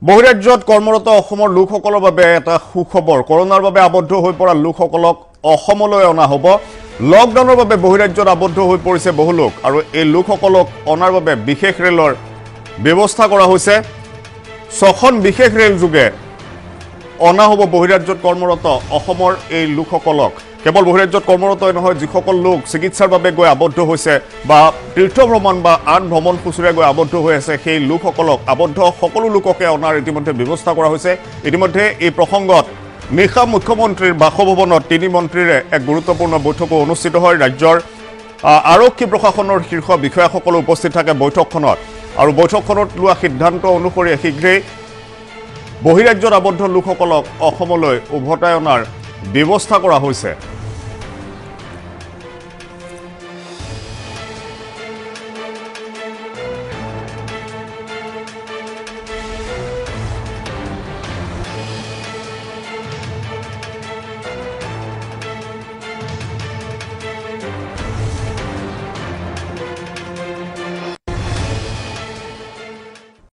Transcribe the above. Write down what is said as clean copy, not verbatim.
বহিৰাজ্যত কৰ্মৰত অসমৰ লোকসকলৰ বাবে এটা সুখবৰ কৰোনাৰ বাবে আবদ্ধ হৈ পৰা লোকসকলক অসমলৈ অনা হ'ব লকডাউনৰ বাবে বহিৰাজ্যত আবদ্ধ হৈ পৰিছে বহু লোক আৰু এই লোকসকলক অনাৰ বাবে বিশেষ ৰেলৰ ব্যৱস্থা কৰা হৈছে ছখন বিশেষ ৰেল যোগে অনা হ'ব বহিৰাজ্যত কৰ্মৰত অসমৰ এই লোকসকলক কেৱল বহিৰাজ্যত কৰ্মৰতই নহয় যিসকল লোক চিকিৎসাৰ বাবে গৈ আবদ্ধ হৈছে বা তীৰ্থ ভ্ৰমণ বা আন ভ্ৰমণ সূচীৰে গৈ আবদ্ধ হৈ আছে সেই লোকসকলক আবদ্ধ সকলো লোককে অনাৰ ইতিমধ্যে ব্যৱস্থা কৰা হৈছে ইতিমধ্যে এই প্ৰসংগত নিশা মুখ্যমন্ত্ৰীৰ বাসভৱনত তিনি মন্ত্ৰীৰে এক গুৰুত্বপূৰ্ণ বৈঠকো অনুষ্ঠিত হয় ৰাজ্যৰ আৰক্ষী প্ৰশাসনৰ শীৰ্ষ বিষয়াসকল উপস্থিত থাকে বৈঠকখনত আৰু বৈঠকখনত লোৱা সিদ্ধান্ত অনুসৰি শীঘ্ৰেই বহিৰাজ্যত আবদ্ধ লোকসকলক অসমলৈ উভতাই অনাৰ ব্যৱস্থা কৰা হৈছে